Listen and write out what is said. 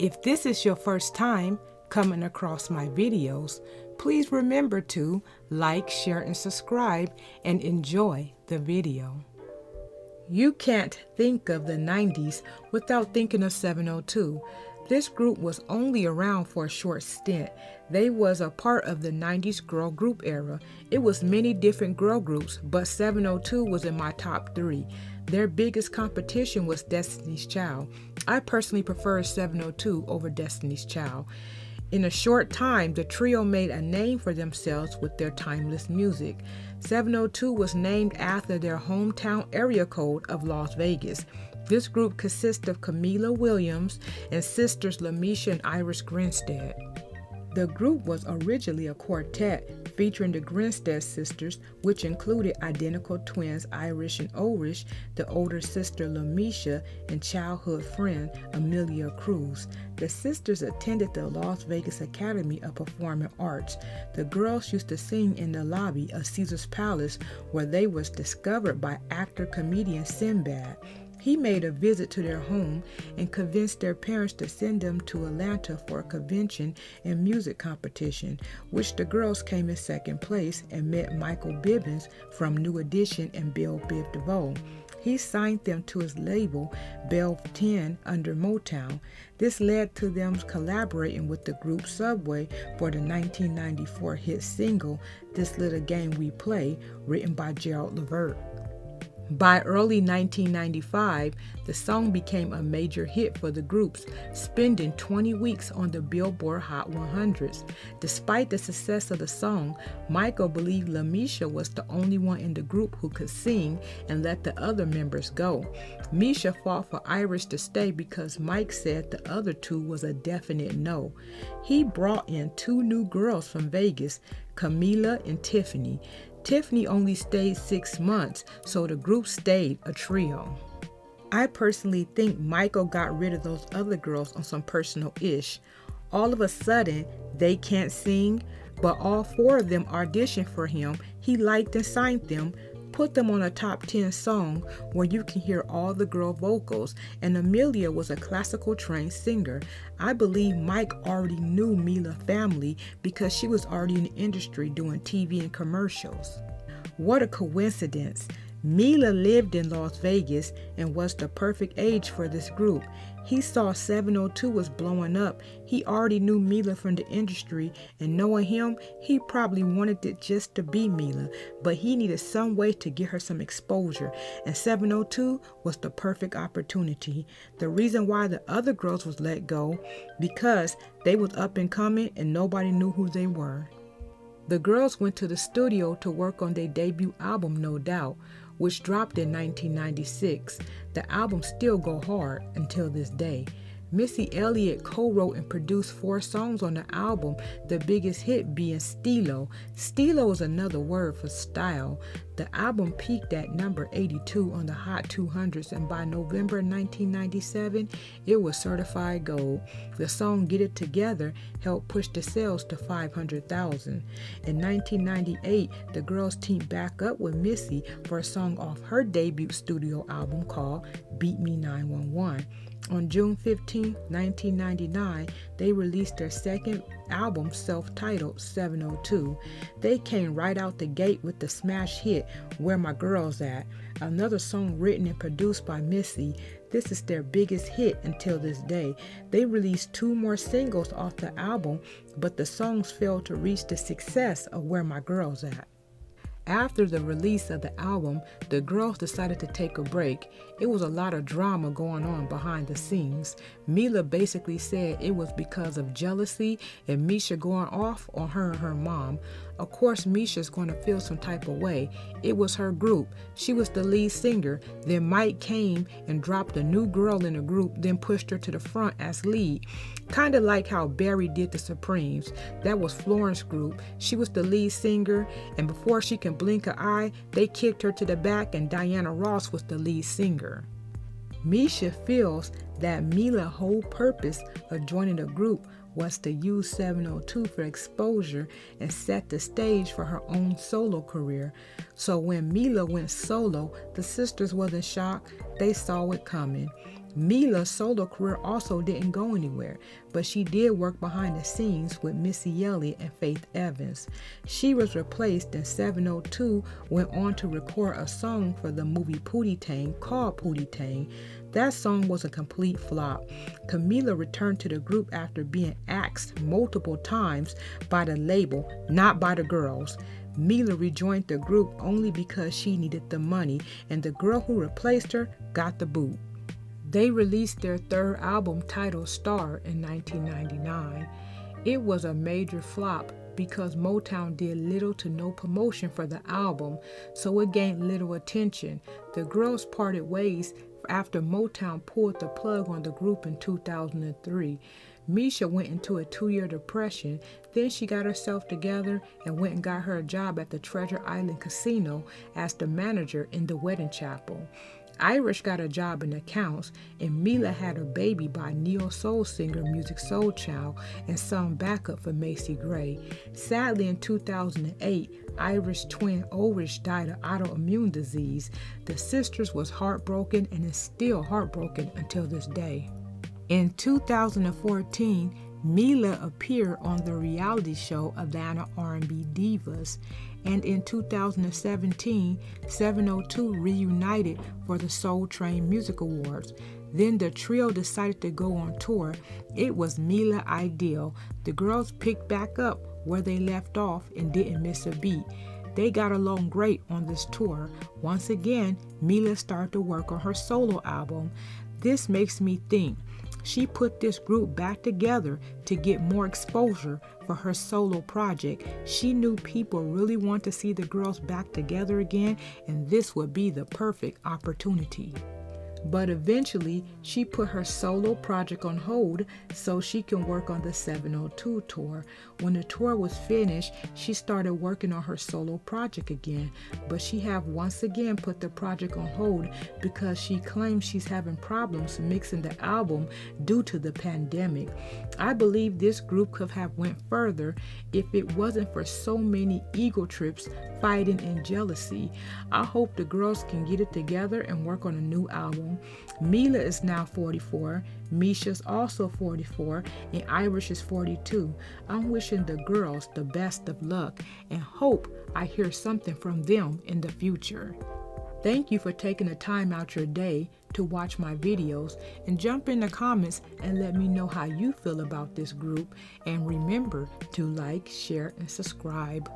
If this is your first time coming across my videos, please remember to like, share, and subscribe and enjoy the video. You can't think of the 90s without thinking of 702. This group was only around for a short stint. They was a part of the 90s girl group era. It was many different girl groups, but 702 was in my top 3. Their biggest competition was Destiny's Child. I personally prefer 702 over Destiny's Child. In a short time, the trio made a name for themselves with their timeless music. 702 was named after their hometown area code of Las Vegas. This group consists of Camila Williams and sisters Lamisha and Iris Grinstead. The group was originally a quartet featuring the Grinstead sisters, which included identical twins Iris and Orish, the older sister Lamisha, and childhood friend Amelia Cruz. The sisters attended the Las Vegas Academy of Performing Arts. The girls used to sing in the lobby of Caesar's Palace, where they was discovered by actor-comedian Sinbad. He made a visit to their home and convinced their parents to send them to Atlanta for a convention and music competition, which the girls came in second place and met Michael Bibbins from New Edition and Belle Biv DeVoe. He signed them to his label, Bell 10, under Motown. This led to them collaborating with the group Subway for the 1994 hit single, This Little Game We Play, written by Gerald Levert. By early 1995, the song became a major hit for the groups, spending 20 weeks on the Billboard Hot 100s. Despite the success of the song, Michael believed Lamisha was the only one in the group who could sing and let the other members go. Misha fought for Iris to stay because Mike said the other two was a definite no. He brought in 2 new girls from Vegas, Camila and Tiffany. Tiffany only stayed 6 months, so the group stayed a trio. I personally think Michael got rid of those other girls on some personal ish. All of a sudden, they can't sing, but all 4 of them auditioned for him. He liked and signed them, put them on a top 10 song where you can hear all the girl vocals, and Amelia was a classical trained singer. I believe Mike already knew Mila family because she was already in the industry doing TV and commercials. What a coincidence. Mila lived in Las Vegas and was the perfect age for this group. He saw 702 was blowing up. He already knew Mila from the industry, and knowing him, he probably wanted it just to be Mila, but he needed some way to get her some exposure, and 702 was the perfect opportunity. The reason why the other girls was let go, because they was up and coming and nobody knew who they were. The girls went to the studio to work on their debut album, No Doubt, which dropped in 1996. The album still go hard until this day. Missy Elliott co-wrote and produced 4 songs on the album, the biggest hit being Stilo. Stilo is another word for style. The album peaked at number 82 on the Hot 200s, and by November 1997, it was certified gold. The song Get It Together helped push the sales to 500,000. In 1998, the girls teamed back up with Missy for a song off her debut studio album called Beat Me 911. On June 15, 1999, they released their second album, self-titled 702. They came right out the gate with the smash hit, Where My Girls At, another song written and produced by Missy. This is their biggest hit until this day. They released 2 more singles off the album, but the songs failed to reach the success of Where My Girls At. After the release of the album, the girls decided to take a break. It was a lot of drama going on behind the scenes. Mila basically said it was because of jealousy and Misha going off on her and her mom. Of course, Misha's going to feel some type of way. It was her group. She was the lead singer. Then Mike came and dropped a new girl in the group, then pushed her to the front as lead. Kind of like how Barry did the Supremes. That was Florence's group. She was the lead singer, and before she can blink an eye, they kicked her to the back, and Diana Ross was the lead singer. Misha feels that Mila's whole purpose of joining the group was to use 702 for exposure and set the stage for her own solo career. So when Mila went solo, the sisters wasn't shocked. They saw it coming. Mila's solo career also didn't go anywhere, but she did work behind the scenes with Missy Elliott and Faith Evans. She was replaced in 702, went on to record a song for the movie Pootie Tang called Pootie Tang. That song was a complete flop. Camila returned to the group after being axed multiple times by the label, not by the girls. Mila rejoined the group only because she needed the money, and the girl who replaced her got the boot. They released their third album titled Star in 1999. It was a major flop because Motown did little to no promotion for the album, so it gained little attention. The girls parted ways after Motown pulled the plug on the group in 2003. Misha went into a 2-year depression. Then she got herself together and went and got her a job at the Treasure Island Casino as the manager in the wedding chapel. Irish got a job in accounts, and Mila had a baby by neo-soul singer Music Soul Child and sung backup for Macy Gray. Sadly, in 2008, Irish twin Ulrich died of autoimmune disease. The sisters was heartbroken and is still heartbroken until this day. In 2014, Mila appeared on the reality show Atlanta R&B Divas, and in 2017, 702 reunited for the Soul Train Music Awards. Then the trio decided to go on tour. It was Mila ideal. The girls picked back up where they left off and didn't miss a beat. They got along great on this tour. Once again, Mila started to work on her solo album. This makes me think she put this group back together to get more exposure for her solo project. She knew people really want to see the girls back together again, and this would be the perfect opportunity. But eventually, she put her solo project on hold so she can work on the 702 tour. When the tour was finished, she started working on her solo project again, but she have once again put the project on hold because she claims she's having problems mixing the album due to the pandemic. I believe this group could have went further if it wasn't for so many ego trips, fighting, and jealousy. I hope the girls can get it together and work on a new album. Mila is now 44, Misha's also 44, and Irish is 42. I'm wishing the girls the best of luck and hope I hear something from them in the future. Thank you for taking the time out your day to watch my videos, and jump in the comments and let me know how you feel about this group, and remember to like, share, and subscribe.